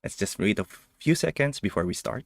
Let's just wait a few seconds before we start.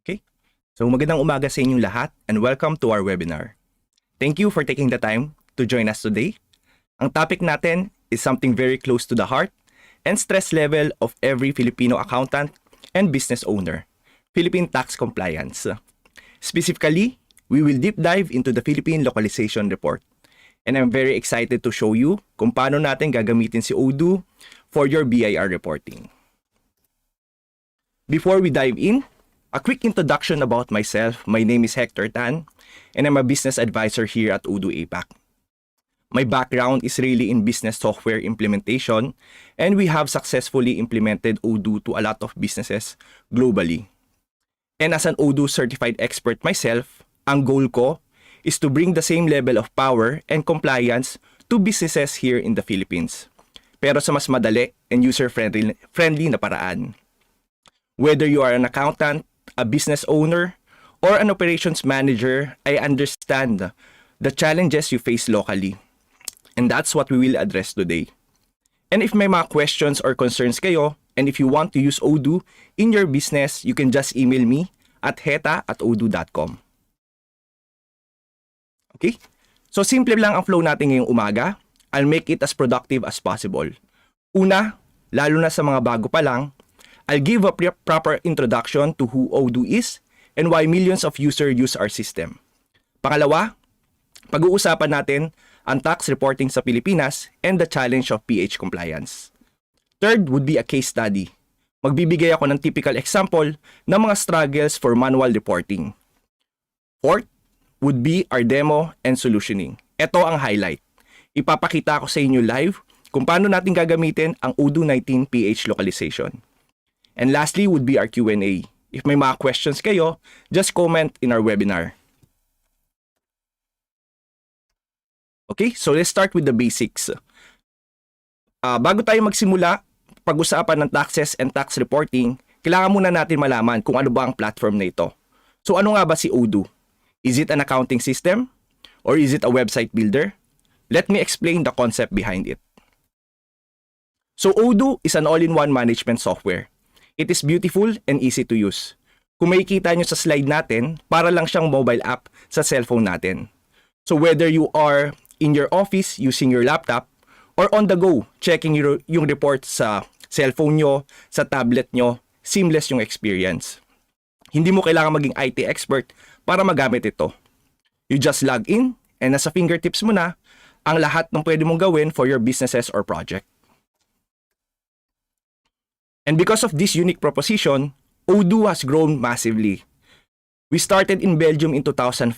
Okay? So magandang umaga sa inyong lahat and welcome to our webinar. Thank you for taking the time to join us today. Ang topic natin is something very close to the heart and stress level of every Filipino accountant and business owner, Philippine tax compliance. Specifically, we will deep dive into the Philippine Localization Report. And I'm very excited to show you kung paano natin gagamitin si Odoo for your BIR reporting. Before we dive in, a quick introduction about myself. My name is Hector Tan, and I'm a business advisor here at Odoo APAC. My background is really in business software implementation, and we have successfully implemented Odoo to a lot of businesses globally. And as an Odoo certified expert myself, ang goal ko is to bring the same level of power and compliance to businesses here in the Philippines, pero sa mas madali and user-friendly na paraan. Whether you are an accountant, a business owner, or an operations manager, I understand the challenges you face locally. And that's what we will address today. And if may mga questions or concerns kayo, and if you want to use Odoo in your business, you can just email me at heta@odoo.com. Okay? So simple lang ang flow natin ngayong umaga. I'll make it as productive as possible. Una, lalo na sa mga bago pa lang, I'll give a proper introduction to who Odoo is and why millions of users use our system. Pangalawa, pag-uusapan natin ang tax reporting sa Pilipinas and the challenge of PH compliance. Third would be a case study. Magbibigay ako ng typical example ng mga struggles for manual reporting. Fourth would be our demo and solutioning. Ito ang highlight. Ipapakita ko sa inyo live kung paano natin gagamitin ang Odoo 19 PH localization. And lastly would be our Q&A. If may mga questions kayo, just comment in our webinar. Okay, so let's start with the basics. Bago tayo magsimula, pag-usapan ng taxes and tax reporting, kailangan muna natin malaman kung ano ba ang platform na ito. So ano nga ba si Odoo? Is it an accounting system? Or is it a website builder? Let me explain the concept behind it. So Odoo is an all-in-one management software. It is beautiful and easy to use. Kung makikita nyo sa slide natin, para lang siyang mobile app sa cellphone natin. So whether you are in your office using your laptop or on the go checking yung report sa cellphone nyo, sa tablet nyo, seamless yung experience. Hindi mo kailangan maging IT expert para magamit ito. You just log in and nasa fingertips mo na ang lahat ng pwede mong gawin for your businesses or project. And because of this unique proposition, Odoo has grown massively. We started in Belgium in 2005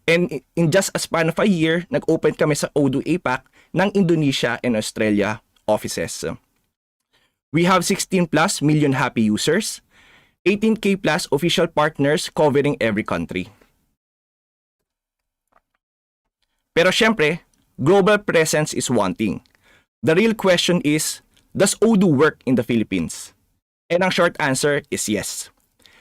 and in just a span of a year, nag-open kami sa Odoo APAC ng Indonesia and Australia offices. We have 16 plus million happy users, 18K plus official partners covering every country. Pero syempre, global presence is one thing. The real question is, does Odoo work in the Philippines? And ang short answer is yes.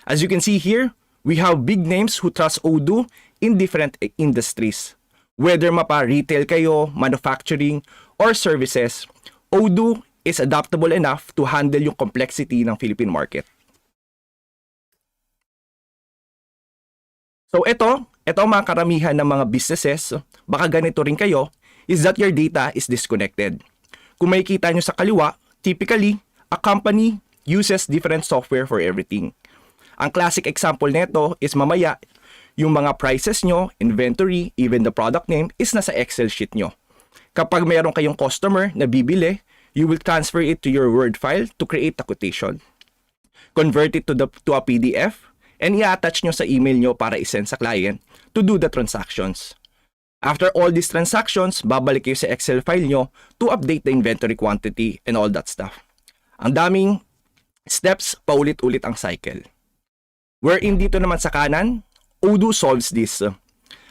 As you can see here, we have big names who trust Odoo in different industries. Whether mapa retail kayo, manufacturing, or services, Odoo is adaptable enough to handle yung complexity ng Philippine market. So ito ang mga karamihan ng mga businesses, baka ganito rin kayo, is that your data is disconnected. Kung makikita nyo sa kaliwa, typically, a company uses different software for everything. Ang classic example nito is mamaya, yung mga prices nyo, inventory, even the product name is nasa Excel sheet nyo. Kapag mayroon kayong customer na bibili, you will transfer it to your Word file to create a quotation. Convert it to a PDF, and i-attach nyo sa email nyo para isend sa client to do the transactions. After all these transactions, babalik kayo sa Excel file nyo to update the inventory quantity and all that stuff. Ang daming steps, paulit-ulit ang cycle. Wherein dito naman sa kanan, Odoo solves this.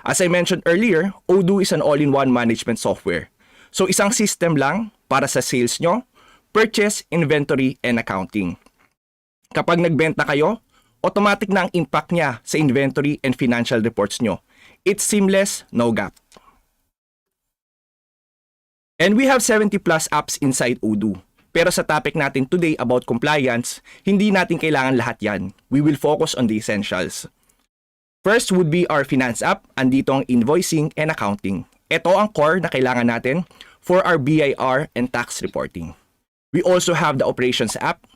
As I mentioned earlier, Odoo is an all-in-one management software. So isang system lang para sa sales nyo, purchase, inventory, and accounting. Kapag nagbenta kayo, automatic na ang impact niya sa inventory and financial reports nyo. It's seamless, no gap. And we have 70 plus apps inside Odoo. Pero sa topic natin today about compliance, hindi natin kailangan lahat yan. We will focus on the essentials. First would be our finance app. Andito ang invoicing and accounting. Ito ang core na kailangan natin for our BIR and tax reporting. We also have the operations app,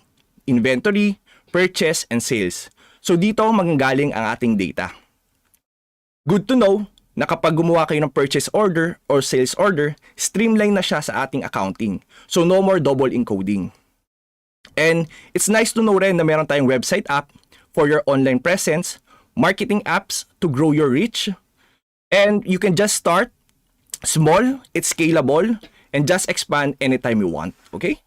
inventory, purchase, and sales. So dito manggagaling ang ating data. Good to know na kapag gumawa kayo ng purchase order or sales order, streamline na siya sa ating accounting. So no more double encoding. And it's nice to know rin na meron tayong website app for your online presence, marketing apps to grow your reach, and you can just start small, it's scalable, and just expand anytime you want. Okay?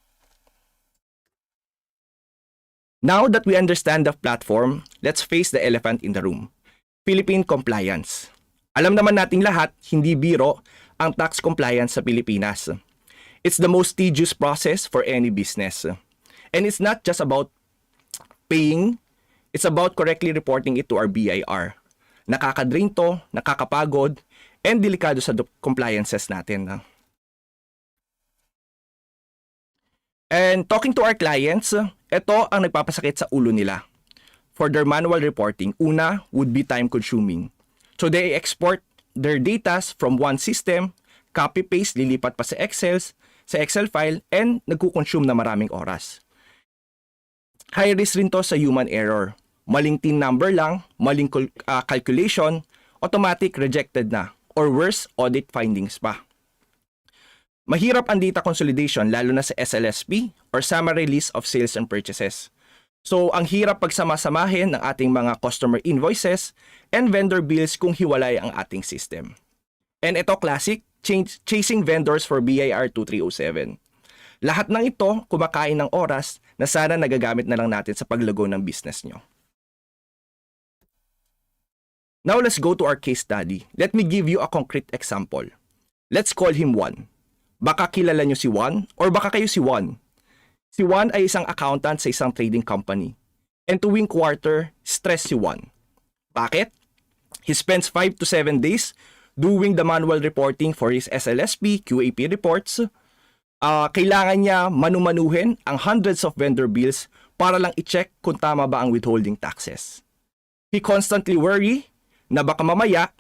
Now that we understand the platform, let's face the elephant in the room. Philippine compliance. Alam naman nating lahat, hindi biro ang tax compliance sa Pilipinas. It's the most tedious process for any business. And it's not just about paying, it's about correctly reporting it to our BIR. Nakakadrain to, nakakapagod, and delikado sa compliances natin. And talking to our clients, ito ang nagpapasakit sa ulo nila. For their manual reporting, una would be time consuming. So they export their data from one system, copy-paste, lilipat pa sa Excel file, and nagkukonsume na maraming oras. High risk rin to sa human error. Maling TIN number lang, maling calculation, automatic rejected na, or worse, audit findings pa. Mahirap ang data consolidation lalo na sa SLSP or Summary List of Sales and Purchases. So, ang hirap pagsama-samahin ng ating mga customer invoices and vendor bills kung hiwalay ang ating system. And ito classic, chasing vendors for BIR 2307. Lahat ng ito kumakain ng oras na sana nagagamit na lang natin sa paglago ng business nyo. Now, let's go to our case study. Let me give you a concrete example. Let's call him Juan. Baka kilala nyo si Juan or baka kayo si Juan. Si Juan ay isang accountant sa isang trading company. And tuwing quarter, stress si Juan. Bakit? He spends 5 to 7 days doing the manual reporting for his SLSP, QAP reports. Kailangan niya manumanuhin ang hundreds of vendor bills para lang i-check kung tama ba ang withholding taxes. He constantly worry na baka mamaya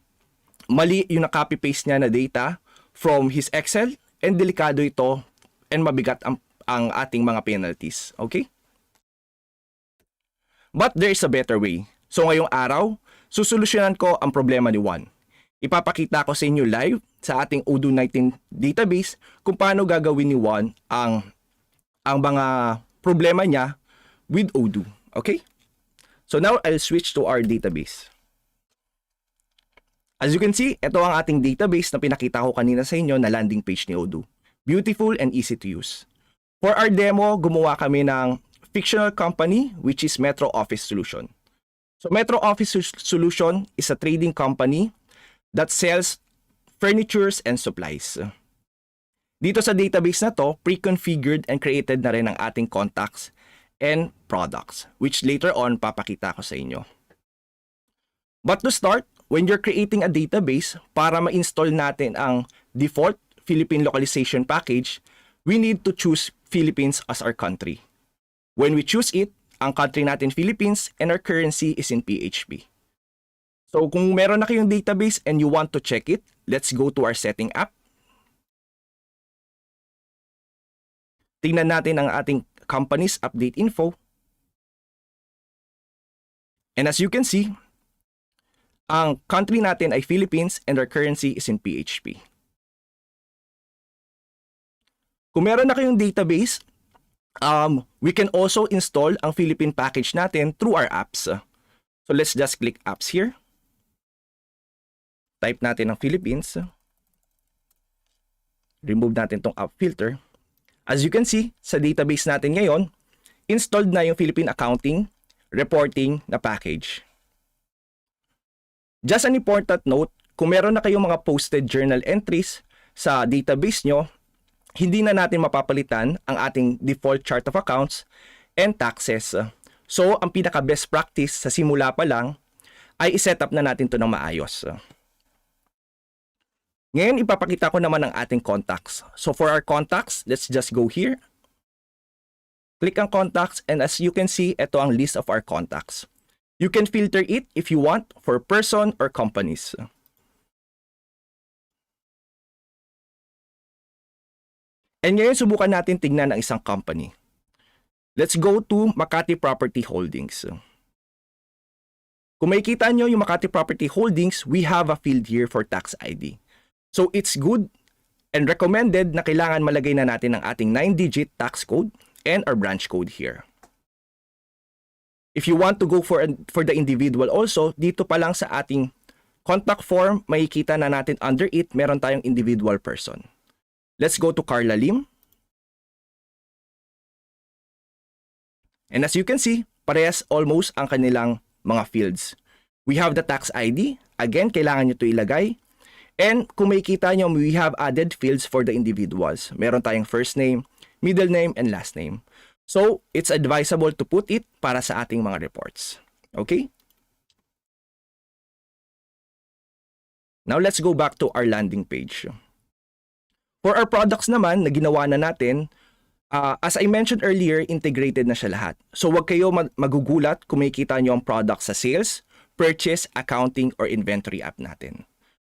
mali yung na-copy-paste niya na data from his Excel and delikado ito and mabigat ang ating mga penalties. Okay? But there is a better way. So ngayong araw, susolusyonan ko ang problema ni Juan. Ipapakita ko sa inyo live sa ating Odoo 19 database kung paano gagawin ni Juan ang mga problema niya with Odoo. Okay? So now I'll switch to our database. As you can see, ito ang ating database na pinakita ko kanina sa inyo na landing page ni Odoo. Beautiful and easy to use. For our demo, gumawa kami ng fictional company which is Metro Office Solution. So Metro Office Solution is a trading company that sells furnitures and supplies. Dito sa database na to, pre-configured and created na rin ang ating contacts and products, which later on papakita ko sa inyo. But to start, when you're creating a database, para ma-install natin ang default Philippine localization package, we need to choose Philippines as our country. When we choose it, ang country natin Philippines and our currency is in PHP. So kung meron na kayong database and you want to check it, let's go to our setting app. Tingnan natin ang ating company's update info. And as you can see, ang country natin ay Philippines and our currency is in PHP. Kung meron na kayong database, we can also install ang Philippine package natin through our apps. So let's just click apps here. Type natin ang Philippines. Remove natin tong app filter. As you can see, sa database natin ngayon, installed na yung Philippine Accounting Reporting na package. Just an important note, kung meron na kayong mga posted journal entries sa database nyo, hindi na natin mapapalitan ang ating default chart of accounts and taxes. So, ang pinaka best practice sa simula pa lang ay iset up na natin to ng maayos. Ngayon, ipapakita ko naman ang ating contacts. So, for our contacts, let's just go here. Click ang contacts and as you can see, ito ang list of our contacts. You can filter it if you want for person or companies. And ngayon, subukan natin tingnan ang isang company. Let's go to Makati Property Holdings. Kung makikita nyo yung Makati Property Holdings, we have a field here for tax ID. So it's good and recommended na kailangan malagay na natin ang ating 9-digit tax code and our branch code here. If you want to go for the individual also, dito pa lang sa ating contact form, makikita na natin under it, meron tayong individual person. Let's go to Carla Lim. And as you can see, parehas almost ang kanilang mga fields. We have the tax ID. Again, kailangan nyo ito ilagay. And kung makikita nyo, we have added fields for the individuals. Meron tayong first name, middle name, and last name. So, it's advisable to put it para sa ating mga reports. Okay? Now, let's go back to our landing page. For our products naman na ginawa na natin, as I mentioned earlier, integrated na siya lahat. So, wag kayo magugulat kung makikita nyo ang product sa sales, purchase, accounting, or inventory app natin.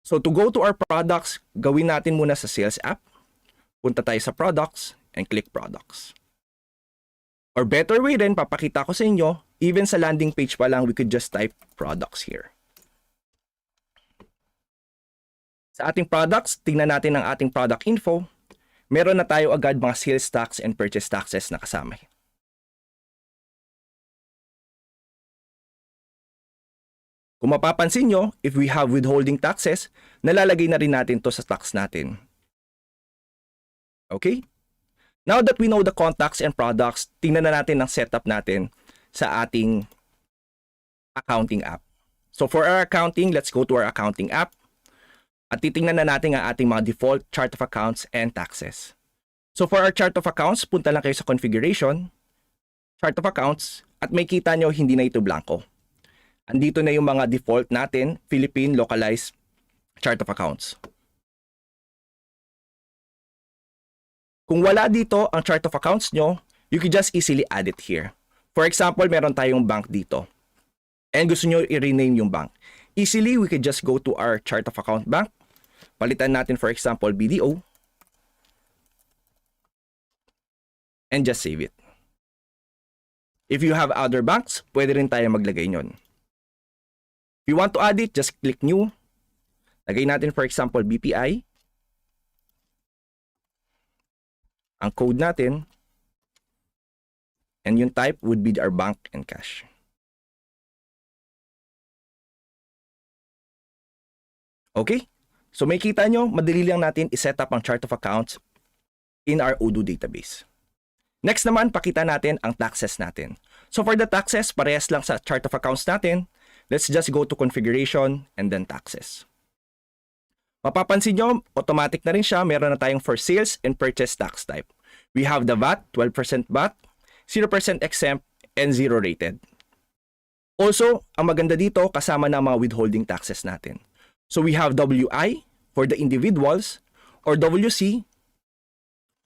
So, to go to our products, gawin natin muna sa sales app. Punta tayo sa products and click products. Or better way rin, papakita ko sa inyo, even sa landing page pa lang, we could just type products here. Sa ating products, tingnan natin ang ating product info. Meron na tayo agad mga sales tax and purchase taxes na kasama. Kung mapapansin nyo, if we have withholding taxes, nalalagay na rin natin to sa tax natin. Okay? Now that we know the contacts and products, tingnan na natin ang setup natin sa ating accounting app. So for our accounting, let's go to our accounting app. At titingnan na natin ang ating mga default chart of accounts and taxes. So for our chart of accounts, punta lang kayo sa configuration, chart of accounts, at may kita nyo hindi na ito blanco. Andito na yung mga default natin, Philippine localized chart of accounts. Kung wala dito ang chart of accounts nyo, you can just easily add it here. For example, meron tayong bank dito. And gusto nyo i-rename yung bank. Easily, we could just go to our chart of account bank. Palitan natin, for example, BDO. And just save it. If you have other banks, pwede rin tayo maglagay nyon. If you want to add it, just click new. Lagay natin, for example, BPI. Ang code natin, and yung type would be our bank and cash. Okay? So may kita nyo, madali lang natin iset up ang chart of accounts in our Odoo database. Next naman, pakita natin ang taxes natin. So for the taxes, parehas lang sa chart of accounts natin. Let's just go to configuration and then taxes. Mapapansin nyo, automatic na rin siya. Meron na tayong for sales and purchase tax type. We have the VAT, 12% VAT, 0% exempt, and 0 rated. Also, ang maganda dito, kasama na mga withholding taxes natin. So we have WI for the individuals or WC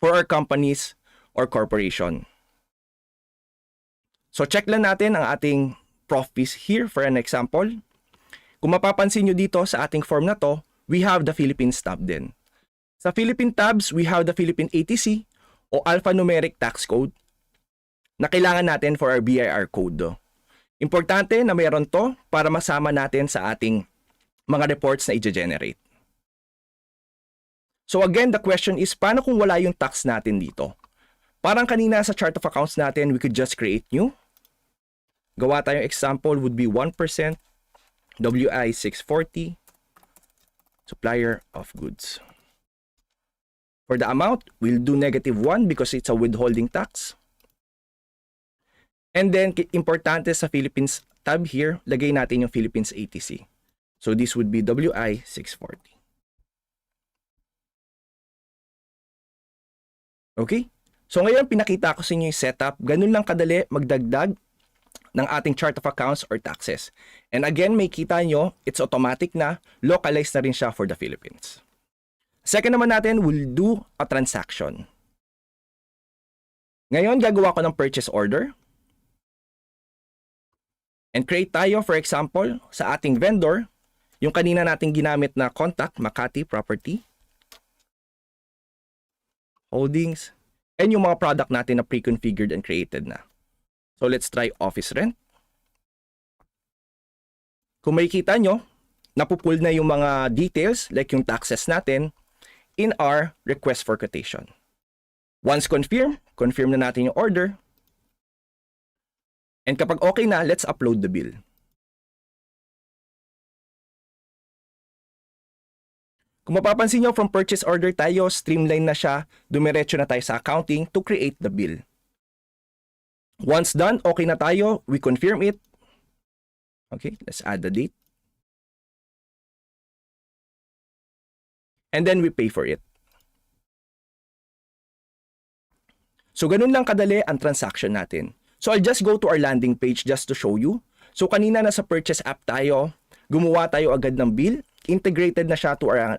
for our companies or corporation. So check lang natin ang ating prof piece here for an example. Kung mapapansin nyo dito sa ating form na to, we have the Philippines tab din. Sa Philippine tabs, we have the Philippine ATC o alphanumeric tax code na kailangan natin for our BIR code. Importante na mayroon to para masama natin sa ating mga reports na i-generate. So again, the question is, paano kung wala yung tax natin dito? Parang kanina sa chart of accounts natin, we could just create new. Gawa tayong example would be 1% WI 640 supplier of goods. For the amount, we'll do -1 because it's a withholding tax. And then, importante sa Philippines tab here, lagay natin yung Philippines ATC. So this would be WI 640. Okay? So ngayon, pinakita ko sa inyo yung setup. Ganun lang kadali magdagdag ng ating chart of accounts or taxes. And again, may kita nyo, it's automatic na, localized na rin siya for the Philippines. Second naman natin, we'll do a transaction. Ngayon, gagawa ko ng purchase order. And create tayo, for example, sa ating vendor, yung kanina nating ginamit na contact, Makati Property, Holdings, and yung mga product natin na pre-configured and created na. So let's try office rent. Kung makikita nyo, napupull na yung mga details like yung taxes natin in our request for quotation. Once confirm na natin yung order. And kapag okay na, let's upload the bill. Kung mapapansin nyo, from purchase order tayo, streamline na siya, dumiretso na tayo sa accounting to create the bill. Once done, okay na tayo, we confirm it. Okay, let's add the date. And then we pay for it. So ganun lang kadali ang transaction natin. So I'll just go to our landing page just to show you. So kanina nasa purchase app tayo, gumawa tayo agad ng bill, integrated na siya to our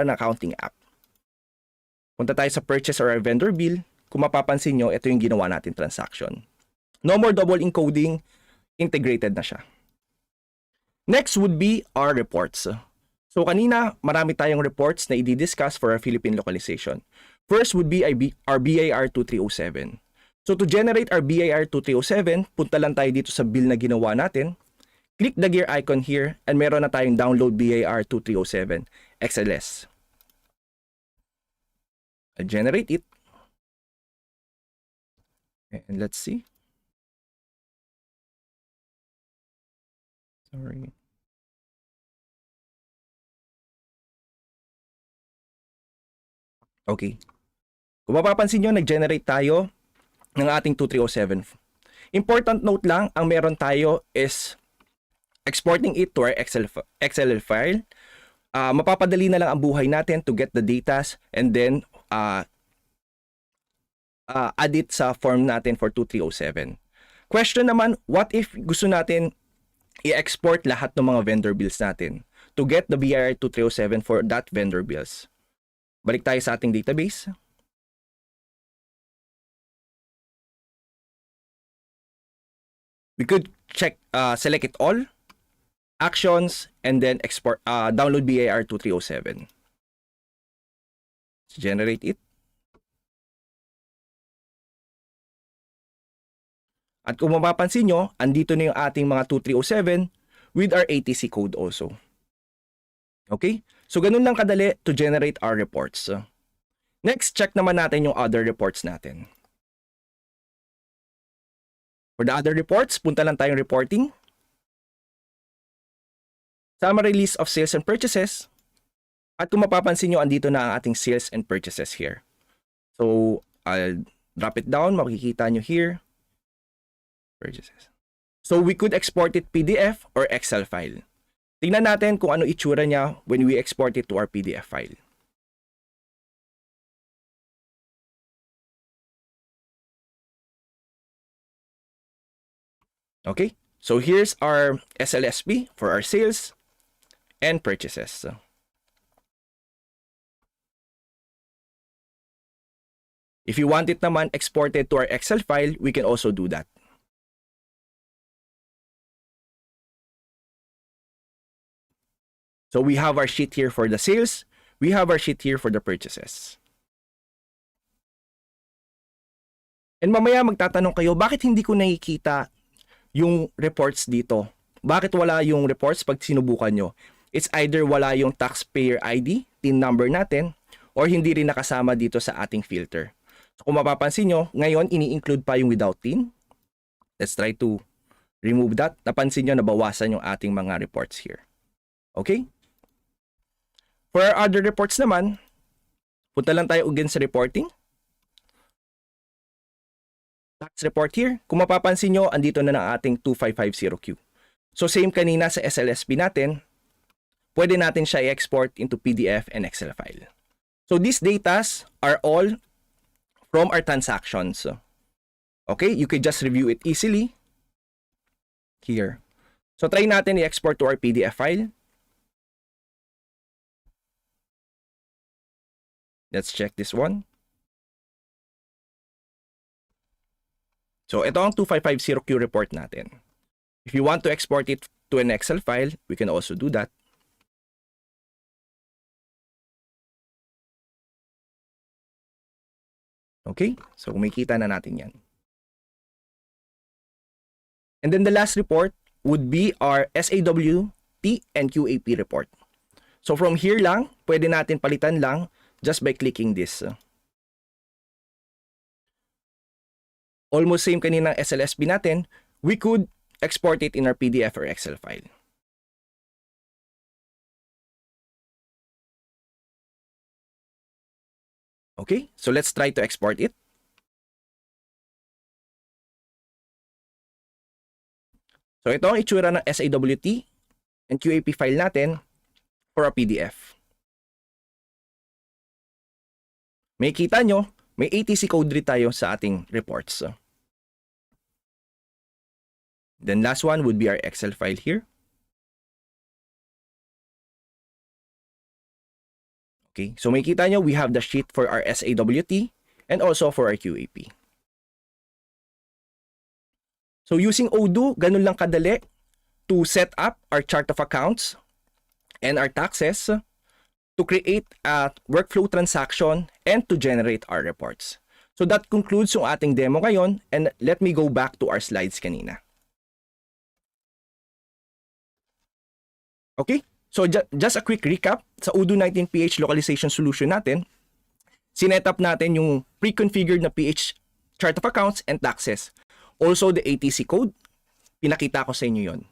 accounting app. Punta tayo sa purchase or our vendor bill. Kung mapapansin nyo, ito yung ginawa natin transaction. No more double encoding, integrated na siya. Next would be our reports. So kanina, marami tayong reports na i-discuss for our Philippine localization. First would be our BIR 2307. So to generate our BIR 2307, punta lang tayo dito sa bill na ginawa natin. Click the gear icon here and meron na tayong download BIR 2307 XLS. I'll generate it. And let's see. Sorry. Okay. Kung mapapansin nyo, nag-generate tayo ng ating 2307. Important note lang, ang meron tayo is exporting it to our XLL file. Mapapadali na lang ang buhay natin to get the datas and then add it sa form natin for 2307. Question naman, what if gusto natin i-export lahat ng mga vendor bills natin to get the BIR 2307 for that vendor bills? Balik tayo sa ating database. We could check, select it all, actions, and then export, download BIR 2307. Let's generate it. At kung mapapansin nyo, andito na yung ating mga 2307 with our ATC code also. Okay? So, ganun lang kadali to generate our reports. Next, check naman natin yung other reports natin. For the other reports, punta lang tayong reporting. Summary list of sales and purchases. At kung mapapansin nyo, andito na ang ating sales and purchases here. So, I'll drop it down. Makikita nyo here. Purchases. So, we could export it PDF or Excel file. Tingnan natin kung ano itsura niya when we export it to our PDF file. Okay, so here's our SLSP for our sales and purchases. If you want it naman exported to our Excel file, we can also do that. So we have our sheet here for the sales. We have our sheet here for the purchases. And mamaya magtatanong kayo, bakit hindi ko nakikita yung reports dito? Bakit wala yung reports pag sinubukan nyo? It's either wala yung taxpayer ID, TIN number natin, or hindi rin nakasama dito sa ating filter. So kung mapapansin nyo, ngayon ini-include pa yung without TIN. Let's try to remove that. Napansin nyo, nabawasan yung ating mga reports here. Okay? For our other reports naman, punta lang tayo again sa reporting. Tax report here. Kung mapapansin nyo, andito na ng ating 2550Q. So same kanina sa SLSP natin, pwede natin siya i-export into PDF and Excel file. So these datas are all from our transactions. Okay, you could just review it easily here. So try natin i-export to our PDF file. Let's check this one. So ito ang 2550Q report natin. If you want to export it to an Excel file, we can also do that. Okay, so kumikita na natin yan. And then the last report would be our SAWT and QAP report. So from here lang, pwede natin palitan lang just by clicking this. Almost same kaninang SLSP natin, we could export it in our PDF or Excel file. Okay, so let's try to export it. So ito ang itsura ng SAWT and QAP file natin for a PDF. May kita nyo, may ATC code rin tayo sa ating reports. Then last one would be our Excel file here. Okay, so may kita nyo, we have the sheet for our SAWT and also for our QAP. So using Odoo, ganun lang kadali to set up our chart of accounts and our taxes, to create a workflow transaction, and to generate our reports. So that concludes yung ating demo ngayon, and let me go back to our slides kanina. Okay, so just a quick recap. Sa Odoo 19PH localization solution natin, sinet up natin yung pre-configured na PH chart of accounts and taxes. Also the ATC code, pinakita ko sa inyo yon.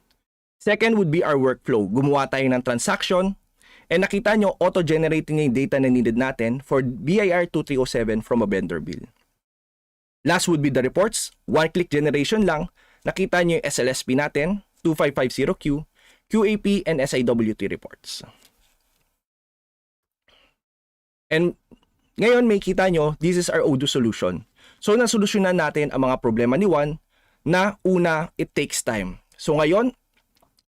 Second would be our workflow. Gumawa tayo ng transaction, and nakita nyo, auto-generating yung data na needed natin for BIR 2307 from a vendor bill. Last would be the reports. One-click generation lang. Nakita nyo yung SLSP natin, 2550Q, QAP, and SAWT reports. And ngayon may kita nyo, this is our Odoo solution. So nasolusyonan natin ang mga problema ni Juan na una, it takes time. So ngayon,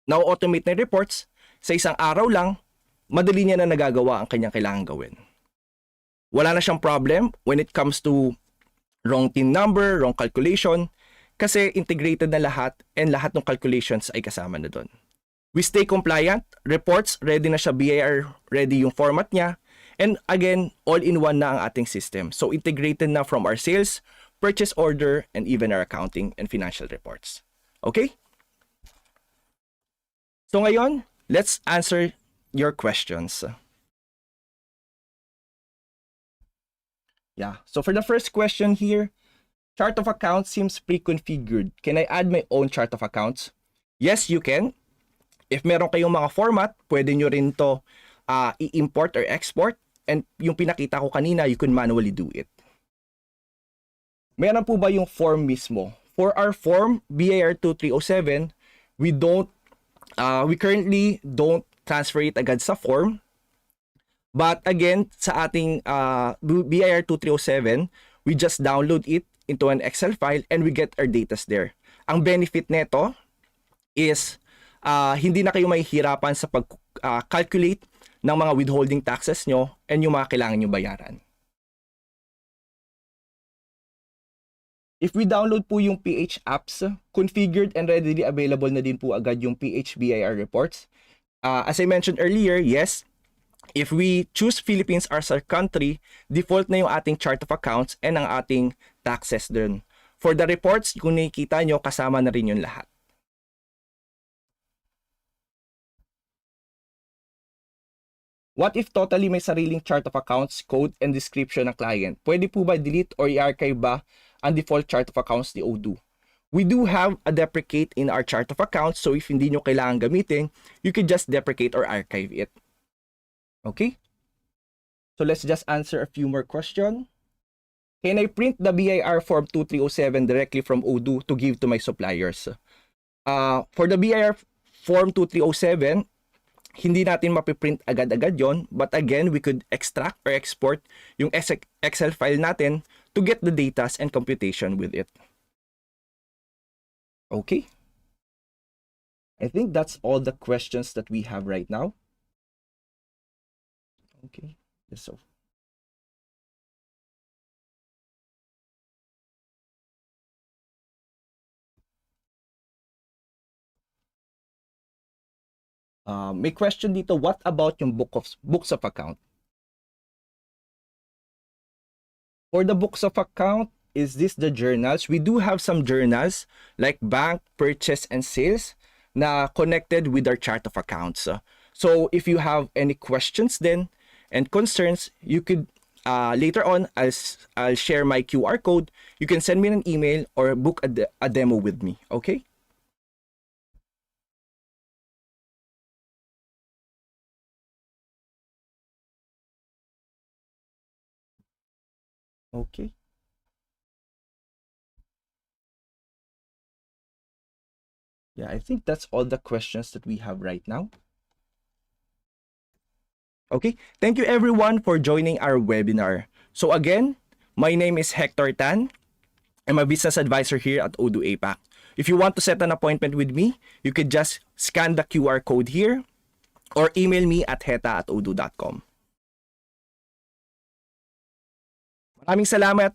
na-automate na reports, sa isang araw lang, madali niya na nagagawa ang kanyang kailangan gawin. Wala na siyang problem when it comes to wrong TIN number, wrong calculation, kasi integrated na lahat and lahat ng calculations ay kasama na doon. We stay compliant, reports, ready na siya, BIR, ready yung format niya, and again, all-in-one na ang ating system. So integrated na from our sales, purchase order, and even our accounting and financial reports. Okay? So ngayon, let's answer your questions. Yeah, so for the first question here, chart of accounts seems pre-configured. Can I add my own chart of accounts? Yes, you can. If meron kayong mga format, pwede nyo rin to i-import or export. And yung pinakita ko kanina, you can manually do it. Meron po ba yung form mismo? For our form, BIR 2307, we currently don't transfer it agad sa form. But again, sa ating BIR 2307, we just download it into an Excel file and we get our data there. Ang benefit nito is hindi na kayo mahihirapan sa pag-calculate ng mga withholding taxes nyo and yung mga kailangan nyo bayaran. If we download po yung PH apps, configured and readily available na din po agad yung PH BIR reports. As I mentioned earlier, yes, if we choose Philippines as our country, default na yung ating chart of accounts and ang ating taxes dun. For the reports, kung nakikita nyo, kasama na rin yung lahat. What if totally may sariling chart of accounts, code, and description ng client? Pwede po ba delete or i-archive ba ang default chart of accounts ni Odoo? We do have a deprecate in our chart of accounts, so if hindi nyo kailangan gamitin, you can just deprecate or archive it. Okay? So let's just answer a few more questions. Can I print the BIR Form 2307 directly from Odoo to give to my suppliers? For the BIR Form 2307, hindi natin mapiprint agad-agad yon, but again, we could extract or export yung Excel file natin to get the data and computation with it. Okay. I think that's all the questions that we have right now. Okay. So may question dito, what about yung books of account? For the books of account, is this the journals? We do have some journals like bank, purchase, and sales na connected with our chart of accounts. So if you have any questions then and concerns, you could later on, I'll share my QR code. You can send me an email or book a demo with me. Okay? Okay. Yeah, I think that's all the questions that we have right now. Okay, thank you everyone for joining our webinar. So again, my name is Hector Tan. I'm a business advisor here at Odoo APAC. If you want to set an appointment with me, you could just scan the QR code here or email me at heta@odoo.com. Maraming salamat